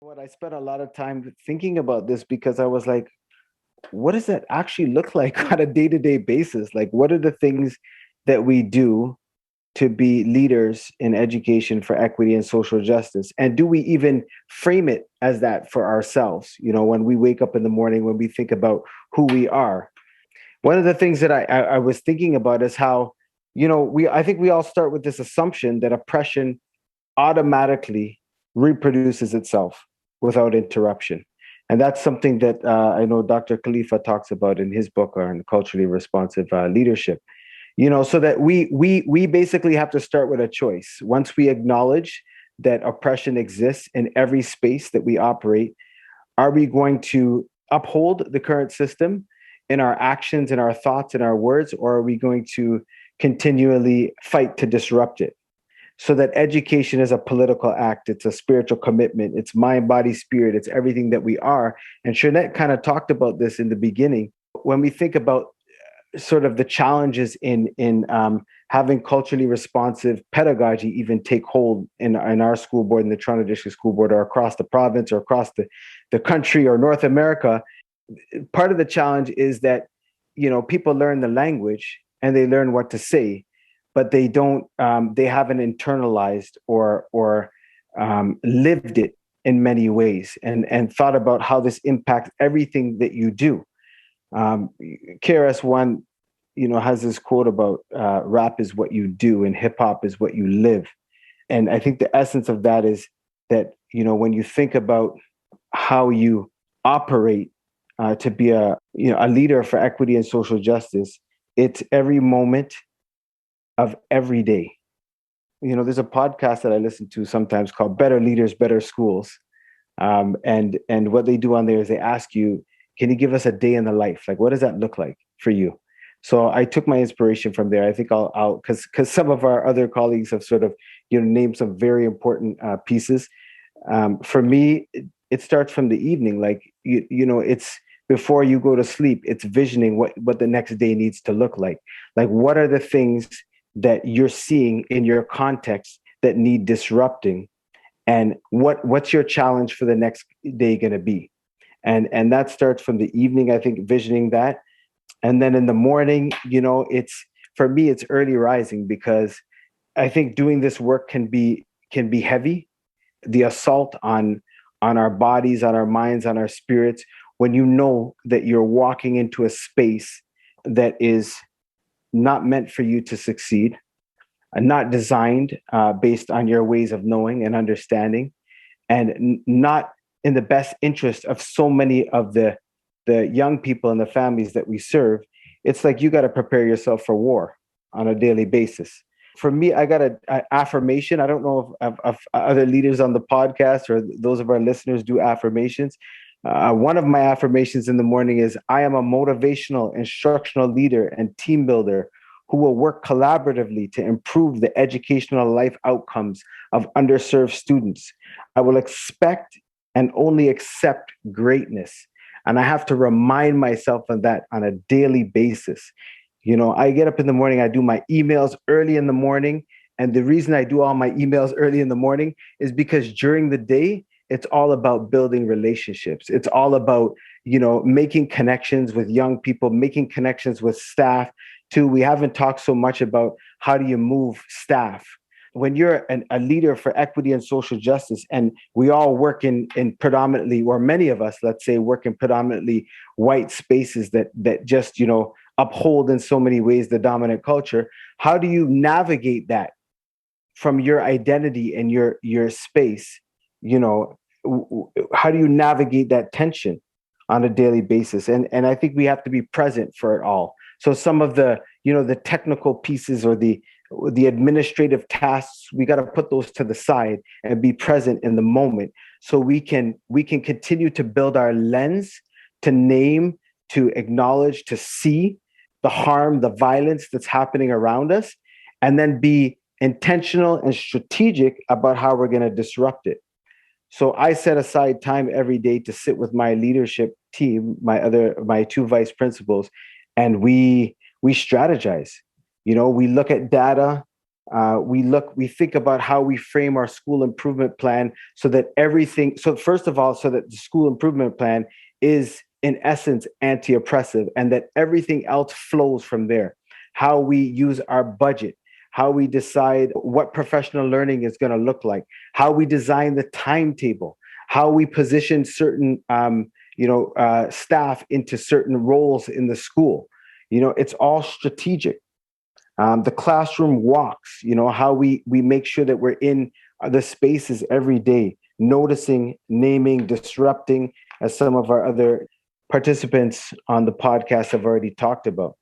What I spent a lot of time thinking about this because I was like, what does that actually look like on a day-to-day basis? Like, what are the things that we do to be leaders in education for equity and social justice? And do we even frame it as that for ourselves? When we wake up in the morning, when we think about who we are. One of the things that I was thinking about is how, I think we all start with this assumption that oppression automatically reproduces itself without interruption. And that's something that I know Dr. Khalifa talks about in his book on culturally responsive leadership. So that we basically have to start with a choice. Once we acknowledge that oppression exists in every space that we operate, are we going to uphold the current system in our actions, in our thoughts, in our words, or are we going to continually fight to disrupt it? So that education is a political act, it's a spiritual commitment, it's mind, body, spirit, it's everything that we are. And Shanette kind of talked about this in the beginning. When we think about sort of the challenges in having culturally responsive pedagogy even take hold in our school board, in the Toronto District School Board, or across the province, or across the country, or North America, part of the challenge is that people learn the language and they learn what to say, but they haven't internalized or lived it in many ways, and thought about how this impacts everything that you do. KRS-One, has this quote about rap is what you do and hip hop is what you live. And I think the essence of that is that, when you think about how you operate to be a leader for equity and social justice, it's every moment of every day. There's a podcast that I listen to sometimes called Better Leaders, Better Schools. And what they do on there is they ask you, can you give us a day in the life? Like, what does that look like for you? So I took my inspiration from there. I think I'll because some of our other colleagues have sort of named some very important pieces. For me, it starts from the evening. Like it's before you go to sleep. It's visioning what the next day needs to look like. Like, what are the things that you're seeing in your context that need disrupting, and what's your challenge for the next day going to be? And that starts from the evening, I think, visioning that. And then in the morning, it's, for me, it's early rising, because I think doing this work can be heavy. The assault on our bodies, on our minds, on our spirits, when you know that you're walking into a space that is not meant for you to succeed, not designed based on your ways of knowing and understanding, and not in the best interest of so many of the young people and the families that we serve. It's like you got to prepare yourself for war on a daily basis. For me, I got a affirmation. I don't know if other leaders on the podcast or those of our listeners do affirmations. One of my affirmations in the morning is, I am a motivational, instructional leader and team builder who will work collaboratively to improve the educational life outcomes of underserved students. I will expect and only accept greatness. And I have to remind myself of that on a daily basis. I get up in the morning, I do my emails early in the morning. And the reason I do all my emails early in the morning is because during the day, it's all about building relationships. It's all about, making connections with young people, making connections with staff too. We haven't talked so much about how do you move staff when you're a leader for equity and social justice, and we all work in predominantly, or many of us, let's say, work in predominantly white spaces that just uphold in so many ways the dominant culture. How do you navigate that from your identity and your space? How do you navigate that tension on a daily basis? And I think we have to be present for it all. So some of the technical pieces, or the administrative tasks, we got to put those to the side and be present in the moment, so we can continue to build our lens, to name, to acknowledge, to see the harm, the violence that's happening around us, and then be intentional and strategic about how we're going to disrupt it. So I set aside time every day to sit with my leadership team, my two vice principals, and we strategize. We look at data, We think about how we frame our school improvement plan so that everything, so first of all, so that the school improvement plan is in essence anti-oppressive and that everything else flows from there. How we use our budget, how we decide what professional learning is going to look like, how we design the timetable, how we position certain staff into certain roles in the school. It's all strategic. The classroom walks, how we make sure that we're in the spaces every day, noticing, naming, disrupting, as some of our other participants on the podcast have already talked about.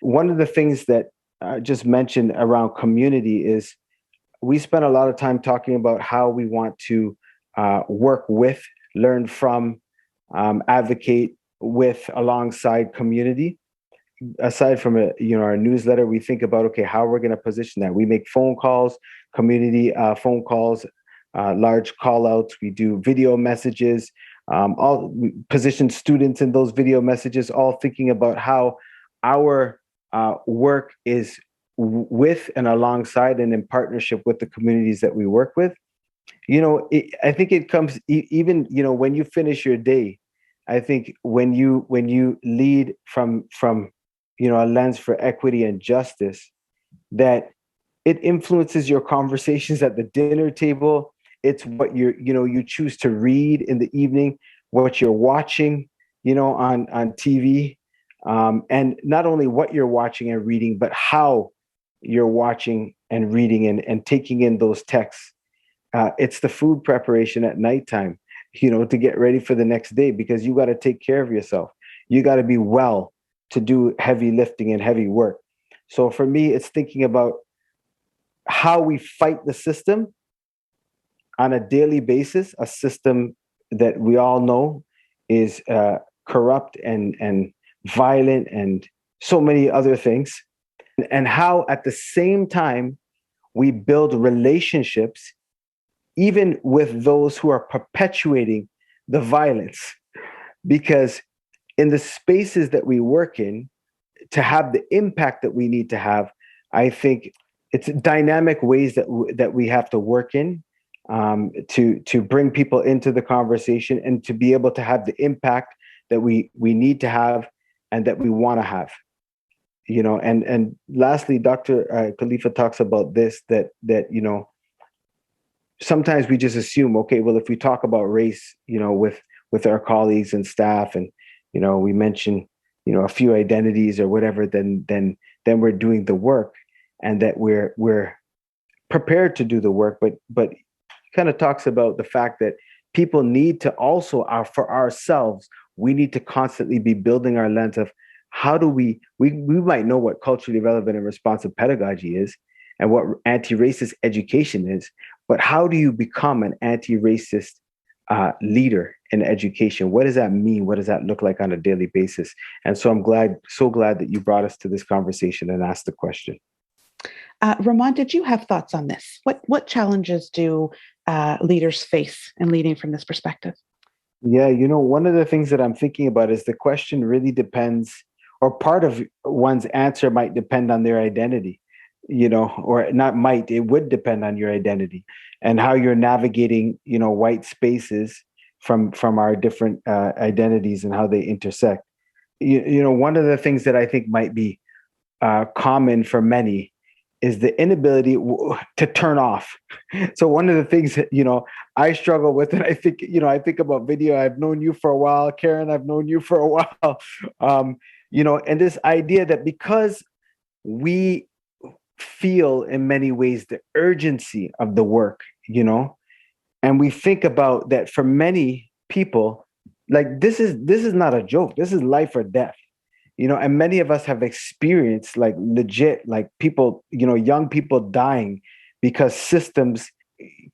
One of the things that I just mentioned around community is we spend a lot of time talking about how we want to work with, learn from, advocate with, alongside community. Aside from our newsletter, we think about, okay, how we're going to position that. We make phone calls, community phone calls, large call outs. We do video messages, we position students in those video messages, all thinking about how our work is with and alongside and in partnership with the communities that we work with. I think it comes even, when you finish your day, I think when you lead from a lens for equity and justice, that it influences your conversations at the dinner table. It's what you choose to read in the evening, what you're watching, on TV, and not only what you're watching and reading, but how you're watching and reading and taking in those texts. It's the food preparation at nighttime, to get ready for the next day, because you got to take care of yourself. You got to be well to do heavy lifting and heavy work. So for me, it's thinking about how we fight the system on a daily basis, a system that we all know is corrupt and violent and so many other things, and how at the same time we build relationships even with those who are perpetuating the violence. Because in the spaces that we work in, to have the impact that we need to have, I think it's dynamic ways that we have to work in, to bring people into the conversation and to be able to have the impact that we need to have and that we want to have. And lastly, Dr. Khalifa talks about this, that sometimes we just assume, okay, well, if we talk about race, with our colleagues and staff, and we mention a few identities or whatever, then we're doing the work, and that we're prepared to do the work. But kind of talks about the fact that people need to also, for ourselves, we need to constantly be building our lens of how do we might know what culturally relevant and responsive pedagogy is and what anti-racist education is, but how do you become an anti-racist leader in education? What does that mean? What does that look like on a daily basis? And so I'm so glad that you brought us to this conversation and asked the question. Ramon, did you have thoughts on this? What challenges do leaders face in leading from this perspective? Yeah, one of the things that I'm thinking about is the question really depends, or part of one's answer might depend on their identity, or not might, it would depend on your identity and how you're navigating, white spaces from our different identities and how they intersect. One of the things that I think might be common for many is the inability to turn off. So one of the things that, I struggle with, and I think about Vidya, I've known you for a while, Karen, I've known you for a while, and this idea that because we feel in many ways the urgency of the work, and we think about that for many people, like this is not a joke, this is life or death. And many of us have experienced like legit, like people, young people dying because systems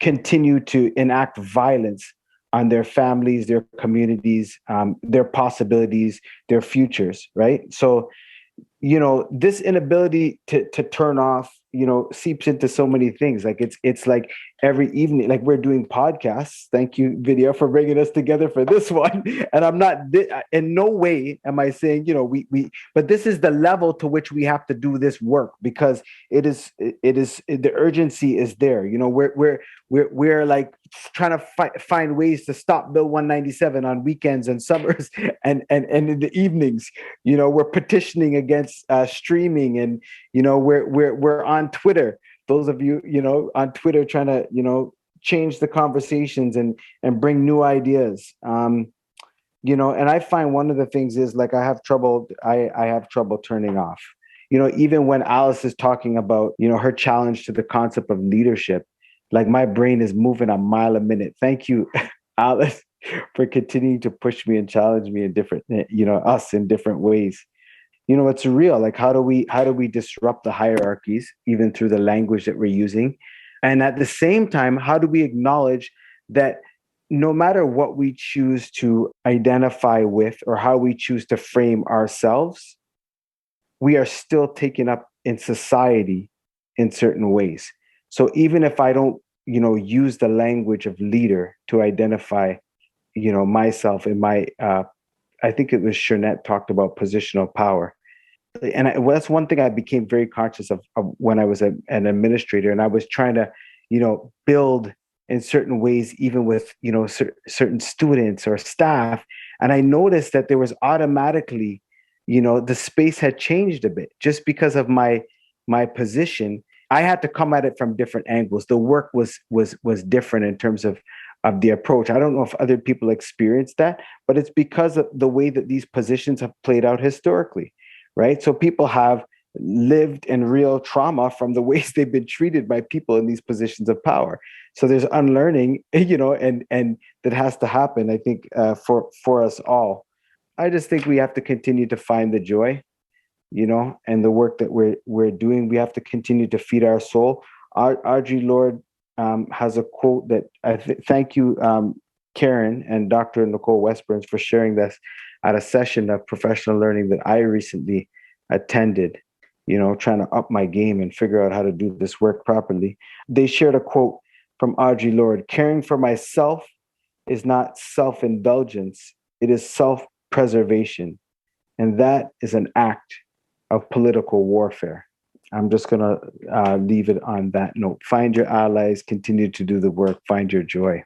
continue to enact violence on their families, their communities, their possibilities, their futures, right? So, this inability to turn off, seeps into so many things. Like it's like every evening, like we're doing podcasts. Thank you, Vidya, for bringing us together for this one. And I'm not, in no way am I saying, but this is the level to which we have to do this work, because the urgency is there. We're like trying to find ways to stop Bill 197 on weekends and summers and in the evenings. We're petitioning against streaming, and we're on Twitter. Those of you, on Twitter, trying to, change the conversations and bring new ideas. And I find one of the things is, like, I have trouble turning off. Even when Alice is talking about, her challenge to the concept of leadership, like my brain is moving a mile a minute. Thank you, Alice, for continuing to push me and challenge me in different, us in different ways. It's real. Like, how do we disrupt the hierarchies, even through the language that we're using? And at the same time, how do we acknowledge that no matter what we choose to identify with or how we choose to frame ourselves, we are still taken up in society in certain ways. So even if I don't, use the language of leader to identify, myself in my, I think it was Chernet talked about positional power. And that's one thing I became very conscious of when I was an administrator, and I was trying to, build in certain ways, even with, certain students or staff. And I noticed that there was automatically, the space had changed a bit just because of my position. I had to come at it from different angles. The work was different in terms of the approach. I don't know if other people experienced that, but it's because of the way that these positions have played out historically, right? So people have lived in real trauma from the ways they've been treated by people in these positions of power. So there's unlearning, and that has to happen, I think, for us all. I just think we have to continue to find the joy, and the work that we're doing. We have to continue to feed our soul. Audre Lorde has a quote that thank you, Karen and Dr. Nicole Westburns, for sharing this at a session of professional learning that I recently attended, trying to up my game and figure out how to do this work properly. They shared a quote from Audre Lorde: "Caring for myself is not self-indulgence, it is self-preservation. And that is an act of political warfare." I'm just going to leave it on that note. Find your allies, continue to do the work, find your joy.